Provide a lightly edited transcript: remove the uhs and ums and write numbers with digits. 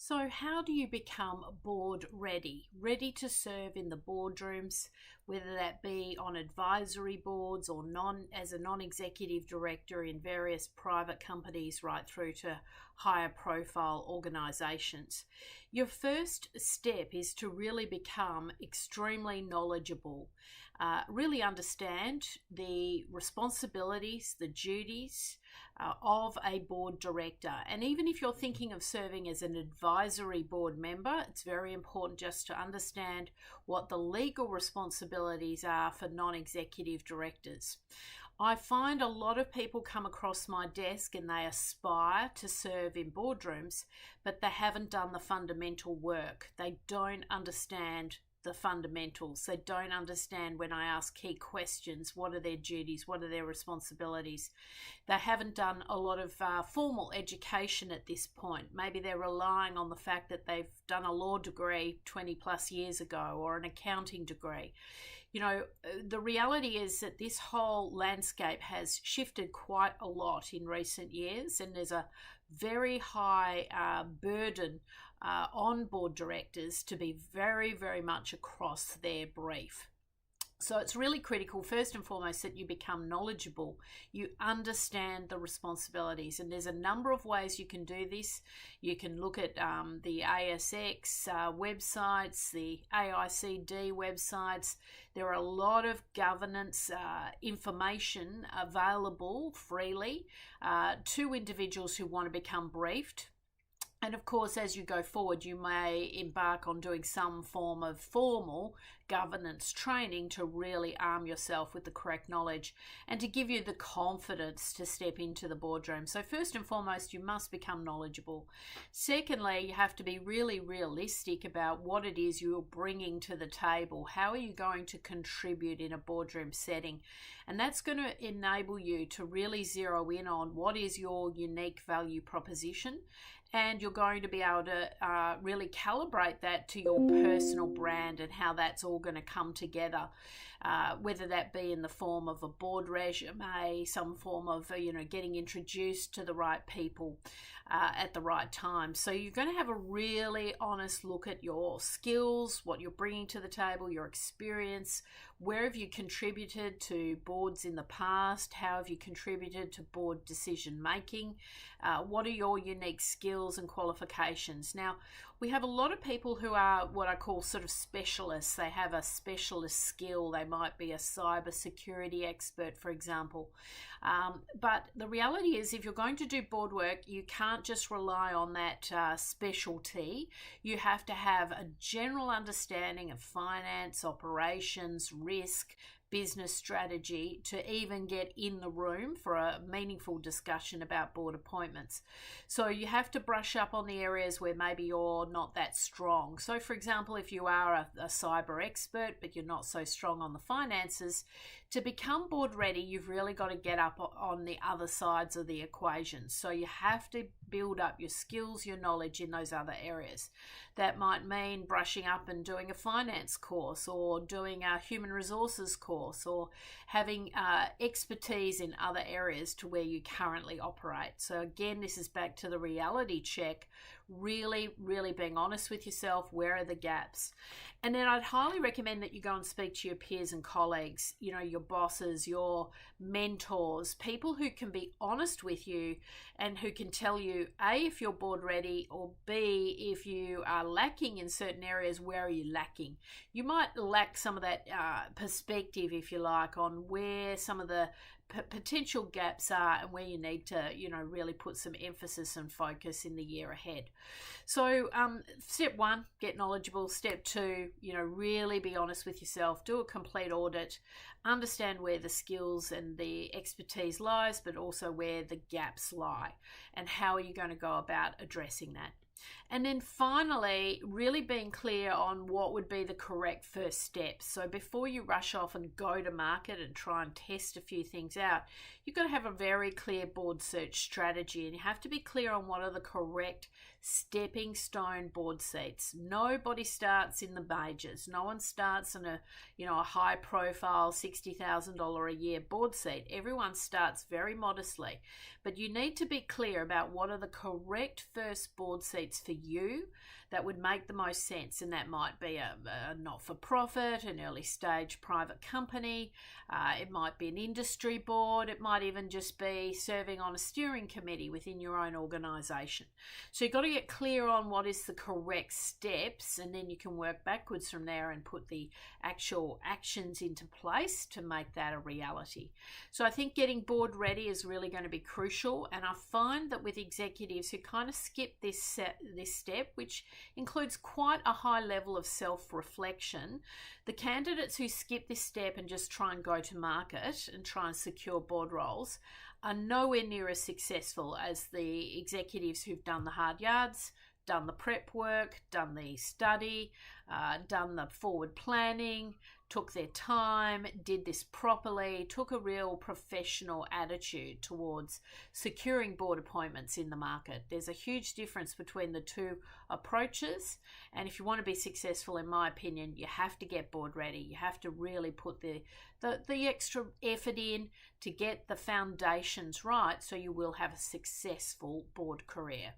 So, how do you become board ready? Ready to serve in the boardrooms, whether that be on advisory boards or as a non-executive director in various private companies right through to higher profile organizations. Your first step is to really become extremely knowledgeable, really understand the responsibilities, the duties, of a board director. And even if you're thinking of serving as an advisory board member, it's very important just to understand what the legal responsibilities are for non-executive directors. I find a lot of people come across my desk and they aspire to serve in boardrooms, but they haven't done the fundamental work. They don't understand the fundamentals. They don't understand when I ask key questions, what are their duties, what are their responsibilities. They haven't done a lot of formal education at this point. Maybe they're relying on the fact that they've done a law degree 20 plus years ago or an accounting degree. The reality is that this whole landscape has shifted quite a lot in recent years, and there's a very high burden on board directors to be very, very much across their brief. So it's really critical, first and foremost, that you become knowledgeable. You understand the responsibilities, and there's a number of ways you can do this. You can look at the ASX websites, the AICD websites. There are a lot of governance information available freely to individuals who want to become briefed. And of course, as you go forward, you may embark on doing some form of formal governance training to really arm yourself with the correct knowledge and to give you the confidence to step into the boardroom. So first and foremost, you must become knowledgeable. Secondly, you have to be really realistic about what it is you're bringing to the table. How are you going to contribute in a boardroom setting? And that's going to enable you to really zero in on what is your unique value proposition. And you're going to be able to really calibrate that to your personal brand and how that's all going to come together, whether that be in the form of a board resume, some form of, getting introduced to the right people at the right time. So you're going to have a really honest look at your skills, what you're bringing to the table, your experience, where have you contributed to boards in the past, how have you contributed to board decision making, what are your unique skills and qualifications. Now, we have a lot of people who are what I call sort of specialists. They have a specialist skill. They might be a cyber security expert, for example. But the reality is, if you're going to do board work, you can't just rely on that specialty. You have to have a general understanding of finance, operations, risk, business strategy to even get in the room for a meaningful discussion about board appointments. So you have to brush up on the areas where maybe you're not that strong. So for example, if you are a cyber expert, but you're not so strong on the finances, to become board ready, you've really got to get up on the other sides of the equation. So you have to build up your skills, your knowledge in those other areas. That might mean brushing up and doing a finance course or doing a human resources course or having expertise in other areas to where you currently operate. So again, this is back to the reality check, really being honest with yourself. Where are the gaps? And then I'd highly recommend that you go and speak to your peers and colleagues, your bosses, your mentors, people who can be honest with you and who can tell you, A, if you're board ready, or B, if you are lacking in certain areas, where are you lacking? You might lack some of that perspective, if you like, on where some of the potential gaps are and where you need to, really put some emphasis and focus in the year ahead. So step one, get knowledgeable. Step two, really be honest with yourself, do a complete audit, understand where the skills and the expertise lies, but also where the gaps lie and how are you going to go about addressing that. And then finally, really being clear on what would be the correct first steps. So before you rush off and go to market and try and test a few things out, you've got to have a very clear board search strategy, and you have to be clear on what are the correct stepping stone board seats. Nobody starts in the majors. No one starts in a high profile $60,000 a year board seat. Everyone starts very modestly, but you need to be clear about what are the correct first board seats fits for you that would make the most sense, and that might be a not-for-profit, an early-stage private company, it might be an industry board, it might even just be serving on a steering committee within your own organisation. So you've got to get clear on what is the correct steps, and then you can work backwards from there and put the actual actions into place to make that a reality. So I think getting board ready is really going to be crucial, and I find that with executives who kind of skip this step, which includes quite a high level of self-reflection, the candidates who skip this step and just try and go to market and try and secure board roles are nowhere near as successful as the executives who've done the hard yards, done the prep work, done the study, done the forward planning, took their time, did this properly, took a real professional attitude towards securing board appointments in the market. There's a huge difference between the two approaches, and if you want to be successful, in my opinion, you have to get board ready. You have to really put the extra effort in to get the foundations right so you will have a successful board career.